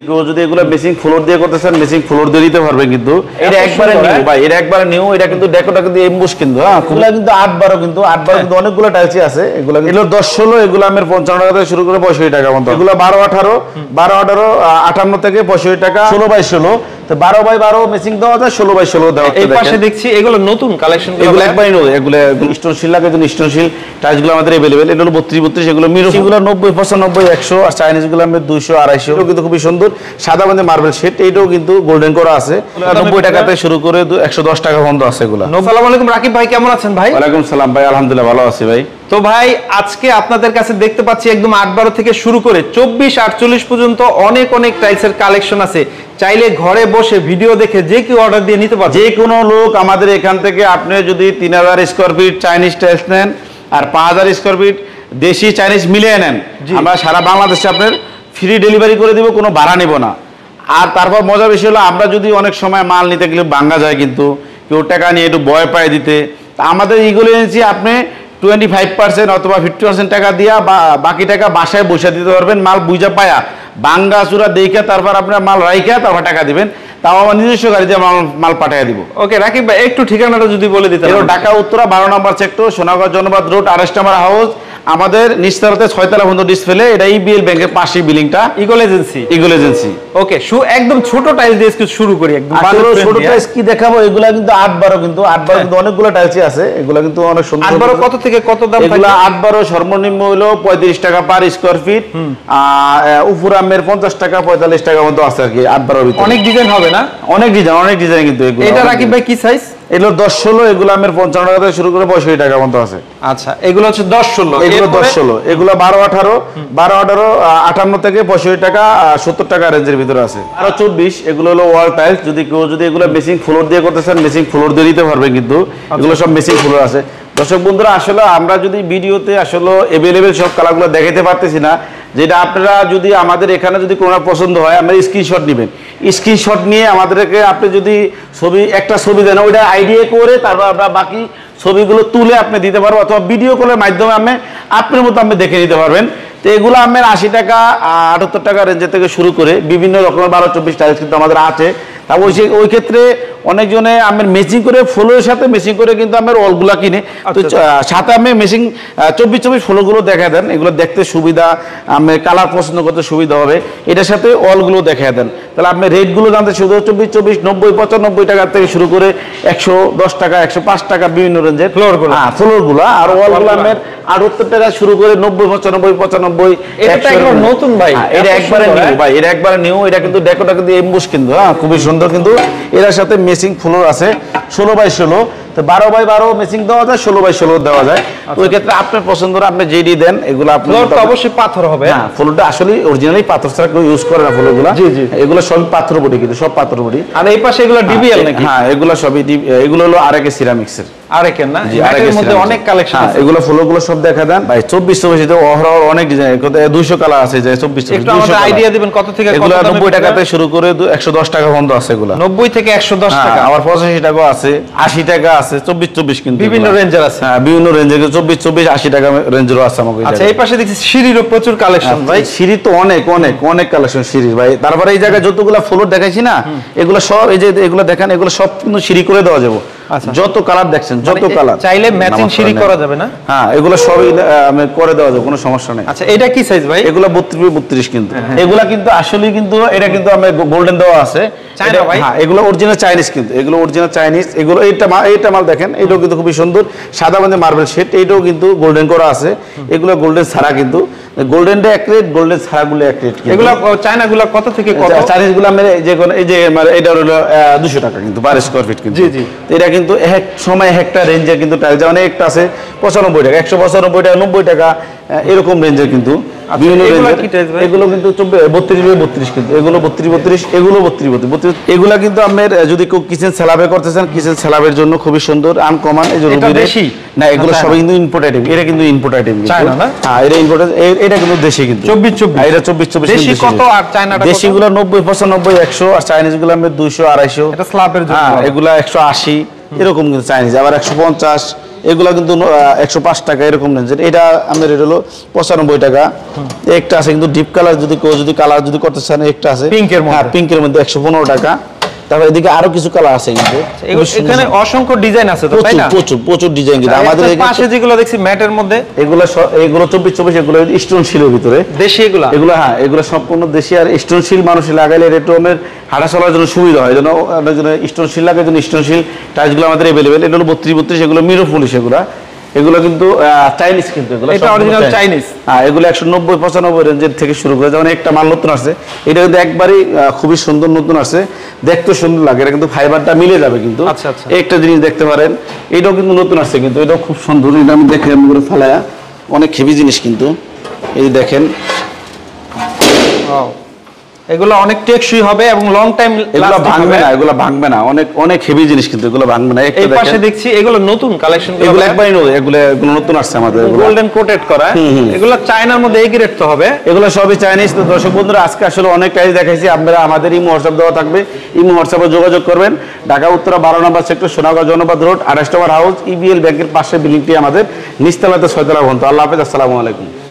কেউ যদি এগুলো মেসিং ফ্লোর দিয়ে করতে চান মেসিং ফ্লোর দিয়ে দিতে পারবেন কিন্তু এটা একবারে নিউ ভাই, এটা একবারে নিউ। এটা কিন্তু ডেকোটা কিন্তু এমবুশ কিন্তু হ্যাঁ, এগুলা কিন্তু 8-12 কিন্তু 8-12 কিন্তু অনেকগুলো টাইলসই আছে। এগুলো 10-16 এগুলো আমের 55 টাকা থেকে শুরু করে 65 টাকা পর্যন্ত। এগুলো 12-18 58 থেকে 65 টাকা, 16x16 তো 12x12 মেসিং দেওয়া যায়, 16x16 দেওয়া যায়। এই পাশে দেখছি এগুলো নতুন কালেকশন, এগুলো একবারই নতুন। এগুলো স্টোনশিল লাগে জন্য স্টোনশিল টাইলসগুলো আমাদের अवेलेबल। এটা হলো 32-32, এগুলো মিরর, এগুলো 90-95-100 আর চাইনিজ গুলো আমরা 200-250। এগুলো কিন্তু খুবই সুন্দর সাদা বান্ধে মার্বেল শেড, এইটাও কিন্তু গোল্ডেন করা আছে। 90 টাকা থেকে শুরু করে 110 টাকা পর্যন্ত আছে এগুলো। আসসালামু আলাইকুম রাকিব ভাই, কেমন আছেন ভাই? ওয়ালাইকুম সালাম ভাই, আলহামদুলিল্লাহ ভালো আছি ভাই। তো ভাই আজকে আপনাদের কাছে দেখতে পাচ্ছি একদম 8-12 থেকে শুরু করে 24-48 পর্যন্ত অনেক অনেক টাইলসের কালেকশন আছে। চাইলে ঘরে বসে ভিডিও দেখে যে কেউ অর্ডার দিয়ে নিতে পারবে। যে কোনো লোক আমাদের এখান থেকে, আপনি যদি 3000 স্কয়ার ফিট চাইনিজ টাইলস নেন আর 5000 স্কয়ার ফিট দেশি চাইনিজ মিলিয়ে নেন, আমরা সারা বাংলাদেশে আপনার ফ্রি ডেলিভারি করে দিব, কোনো ভাড়া নেব না। আর তারপর মজা বেশি হলো, আমরা যদি অনেক সময় মাল নিতে গেলে ভাঙা যায়, কিন্তু কেউ টাকা নিয়ে একটু ভয় পায় দিতে, আমাদের এইগুলো এনেছি আপনি 25% অথবা 50% টাকা দিয়া বাকি টাকা বাসায় বসে দিতে পারবেন। মাল বুঝা পায়া বাঙ্গা চূড়া দেখে তারপর আপনার মাল রাইখা তারপর টাকা দিবেন, তাও আমার নিজস্ব গাড়িতে মাল পাঠিয়ে দিব। ওকে রাকিব ভাই, একটু ঠিকানাটা যদি বলে দিতেন। ঢাকা উত্তরা 12 নম্বর সেক্টর, সোনাগঞ্জ জনপদ রোড, 28 নম্বর হাউস। আমাদের নিচতলাতে 6 তলা পর্যন্ত ডিসপ্লে। এটা ইবিএল ব্যাংকের পাশে বিল্ডিংটা, ইগল এজেন্সি। ওকে, একদম ছোট টাইলস দিয়ে শুরু করি। একদম ছোট টাইলস কি দেখাবো, এগুলা কিন্তু 8-12 কিন্তু 8-12 কিন্তু অনেকগুলো টাইলসই আছে। এগুলা কিন্তু অনেক সুন্দর। 8-12 কত থেকে কত দাম? এগুলা 8-12 সর্বনিম্ন হলো 35 টাকা পার স্কয়ার ফিট, উপর আমের 50 টাকা 45 টাকার মতো আছে আর কি। 8-12 ভিতরে অনেক ডিজাইন হবে না? অনেক ডিজাইন কিন্তু এগুলো। এটা রাকিব ভাই কি সাইজ? এগুলো 10-16, এগুলো আমের 55 টাকা থেকে শুরু করে 65 টাকা পর্যন্ত আছে। আচ্ছা, এগুলো হচ্ছে 10-16, এগুলো 10-16, এগুলো 12-18 58 থেকে 65 টাকা 70 টাকা রেঞ্জের ভিতরে আছে। আর 24 এগুলো হলো ওয়াল টাইলস। যদি কেউ এগুলো মেসিং ফ্লোর দিয়ে করতে চান মেসিং ফ্লোর দিয়ে দিতে পারবেন কিন্তু এগুলো সব মেসিং ফ্লোর আছে। দর্শক বন্ধুরা, আসলে আমরা যদি ভিডিওতে আসলে अवेलेबल সব কালারগুলো দেখাতে পারতেছি না, যেটা আপনারা যদি আমাদের এখানে যদি কোনো পছন্দ হয় আমরা স্ক্রিনশট নেবেন। স্ক্রিনশট নিয়ে আমাদেরকে আপনি যদি একটা ছবি দেন, ওইটা আইডিয়া করে তারপর আমরা বাকি ছবিগুলো তুলে আপনি দিতে পারবো, অথবা ভিডিও কলের মাধ্যমে আপনি আপনার মতো আপনি দেখে নিতে পারবেন। তো এগুলো আমার 80 টাকা 78 টাকা রেঞ্জের থেকে শুরু করে বিভিন্ন রকমের 12-24 টাইলস কিন্তু আমাদের আছে। তা ওই ক্ষেত্রে অনেকজনে আমি মেসিং করে ফ্লোরের সাথে মেসিং করে কিন্তু আমার অলগুলা কিনে, তো সাথে আমি মেসিং 24-24 ফ্লোরগুলো দেখা দেন। এগুলো দেখতে সুবিধা, আমি কালার পছন্দ করতে সুবিধা হবে, এটার সাথে অলগুলো দেখা দেন। তাহলে আপনি রেটগুলো জানতে শুধু 24-24 90-95 টাকা থেকে শুরু করে 110 টাকা 105 টাকা বিভিন্ন রেঞ্জের ফ্লোরগুলো। আর অলগুলো আমার 78 টাকা শুরু করে 90-95-95। এটা একবার নতুন ভাই, এটা একবারে নিউ ভাই, এটা একবারে নিউ। এটা কিন্তু ডেকোটা কিন্তু এমবুশ কিন্তু হ্যাঁ, খুবই সুন্দর। কিন্তু এর সাথে মেসিং ফ্লোর আছে 16x16, তো 12x12 মেসিং দেওয়া যায়, 16x16 দেওয়া যায়। ওই ক্ষেত্রে আপনার পছন্দ আপনি যেডি দেন। এগুলো আপনার অবশ্যই পাথর হবে। হ্যাঁ, ফ্লোরটা আসলে অরিজিনালি পাথর ছাড়া কেউ ইউজ করে না ফ্লোরগুলো। এগুলো সব পাথর বডি কিন্তু সব পাথর বডি। আর এই পাশে এগুলো ডিবিএল নাকি? হ্যাঁ, এগুলো সবই এগুলো হলো আরেকে সিরামিক্সের। আরেকের না, এর মধ্যে অনেক কালেকশন আছে। এগুলো ফ্লোরগুলো সব দেখা দেন ভাই। 24-24 তে ওভারঅল অনেক ডিজাইন, 200 কালার আছে। যে 24-24 একটু আমাদের আইডিয়া দিবেন কত থেকে কত? এগুলো 90 টাকা থেকে শুরু করে 110 টাকা পর্যন্ত আছে। এগুলো 90 থেকে 110 টাকা, আবার 85 টাকা আছে, 80 টাকা আছে, 24-24 কিন্তু বিভিন্ন রেঞ্জের আছে। হ্যাঁ, বিভিন্ন রেঞ্জের 24-24 80 টাকা রেঞ্জেরও আছে আমাদের। আচ্ছা, এই পাশে দেখছি সিঁড়িরও প্রচুর কালেকশন ভাই। সিঁড়ি তো অনেক কালেকশন সিঁড়ির ভাই। তারপরে এই জায়গায় যতগুলা ফ্লোর দেখাইছি না, এগুলো সব এই যে এগুলো দেখেন, এগুলো সব কিন্তু সিঁড়ি করে দেওয়া যাবে। যত কালার দেখছেন, যত কালার চাইলে ম্যাচিং সিঁড়ি করা যাবে না? হ্যাঁ, এগুলো সবই করে দেওয়া যাবে, কোনো সমস্যা নেই। আচ্ছা, এটা কি সাইজ ভাই? এগুলো 32-32 কিন্তু। এগুলা কিন্তু আসলে কিন্তু এটা কিন্তু আমি গোল্ডেন দেওয়া আছে। হ্যাঁ, এগুলো অরিজিনাল চাইনিজ কিন্তু, এগুলো অরিজিনাল চাইনিজ। এগুলো এইটা মাল দেখেন, এটাও কিন্তু খুবই সুন্দর সাদা বান্ধে মার্বেল শেড, এইটাও কিন্তু গোল্ডেন করা আছে। এগুলো গোল্ডেন ছাড়া কিন্তু, গোল্ডেনটা এক রেট, গোল্ডেন ছাড়াগুলো এক রেট। এগুলো চায়নাগুলো কত থেকে কত? চাইনিজগুলো আমি এই যে এটা হলো 200 টাকা কিন্তু পার স্কয়ার ফিট কিন্তু। এটা কিন্তু এক সময় একটা রেঞ্জের কিন্তু টাইলস অনেকটা আছে, 95 টাকা 195 টাকা 90 টাকা এরকম রেঞ্জের কিন্তু বিভিন্ন রেঞ্জের। এগুলো কিন্তু 32-32 কিন্তু, এগুলো 32-32, এগুলো 32-32। এগুলা কিন্তু আপনার যদি কেউ কিচেন স্ল্যাবে করতে চান, কিচেন স্ল্যাবের জন্য খুবই সুন্দর আনকমন। এই যে দেশি না, এগুলো সব কিন্তু ইম্পোর্ট আইটেম। এটা কিন্তু ইম্পোর্ট আইটেম চায়না না? হ্যাঁ, এটা ইম্পোর্ট, এটা কিন্তু দেশি কিন্তু 24-24। এটা 24-24 দেশি কত আর চায়নাটা কত? দেশিগুলো 90-95-100 আর চাইনিজগুলো আমরা 200-250। এটা স্ল্যাবের জন্য। হ্যাঁ, এগুলা 180 এরকম কিন্তু চাইনিজ। আবার 150 এগুলা কিন্তু 105 টাকা এরকম রেঞ্জের। এটা আমাদের রেট হলো 95 টাকা। একটা আছে কিন্তু ডিপ কালার, যদি কেউ যদি কালার যদি করতে চান একটা আছে পিঙ্কের মধ্যে। হ্যাঁ, পিঙ্কের মধ্যে 115 টাকা। তারপর এদিকে আরো কিছু কালার আছে কিন্তু এখানে অসংখ্য ডিজাইন আছে তো, তাই না? প্রচুর ডিজাইন কিন্তু আমাদের পাশে যেগুলো দেখছি ম্যাটের মধ্যে, এগুলো 24 এগুলো স্টোন শিলের ভিতরে দেশি এগুলা। এগুলো হ্যাঁ, এগুলো সম্পূর্ণ দেশি। আর স্টোন শিল মানুষ লাগাইলে রেটমের হাঁটা চলার জন্য সুবিধা হয়, যেন স্টোন শিল লাগার জন্য স্টোন শিল টাইলসগুলো আমাদের অ্যাভেলেবেল। এটা হলো 32 এগুলো মিরো পুলিশ। এগুলো কিন্তু চাইনিজ, কিন্তু এগুলো এটা অরিজিনাল চাইনিজ। হ্যাঁ, এগুলো 190-95 রেঞ্জের থেকে শুরু করে, যেমন একটা মাল নতুন আসছে, এটা কিন্তু একবারই খুবই সুন্দর নতুন আসছে, দেখতে সুন্দর লাগে। এটা কিন্তু ফাইবারটা মিলে যাবে কিন্তু। আচ্ছা আচ্ছা, একটা জিনিস দেখতে পারেন, এটাও কিন্তু নতুন আসছে, কিন্তু এটাও খুব সুন্দর। এটা আমি দেখে আমি করে ফেলায়া, অনেক হেভি জিনিস কিন্তু। এই দেখেন, এগুলো অনেক টেকসই হবে এবং লং টাইম এগুলো ভাঙবে না, এগুলো ভাঙবে না, অনেক অনেক হেভি জিনিস কিন্তু, এগুলো ভাঙবে না। এই পাশে দেখছি এগুলো নতুন কালেকশন, এগুলো একবারই নতুন, এগুলো নতুন আসছে আমাদের, গোল্ডেন কোটেড করা। এগুলো চায়নার মধ্যে এই গ্রেড তো হবে, এগুলো সবই চাইনিজ। তো দর্শক বন্ধুরা, আজকে আসলে অনেক টাইজ দেখাইছি। আপনারা আমাদের ইমো হোয়াটসঅ্যাপ দেওয়া থাকবে, ইমো হোয়াটসঅ্যাপে যোগাযোগ করবেন। ঢাকা উত্তরা 12 নম্বর সেক্টর, সোনাগাঁও জনপদ রোড, 28 নম্বর হাউস, ইবিএল ব্যাংকের পাশে বিল্ডিংটি আমাদের, নিচতলাতে 6 তলা ভবন। আল্লাহ হাফেজ, আসসালামু আলাইকুম।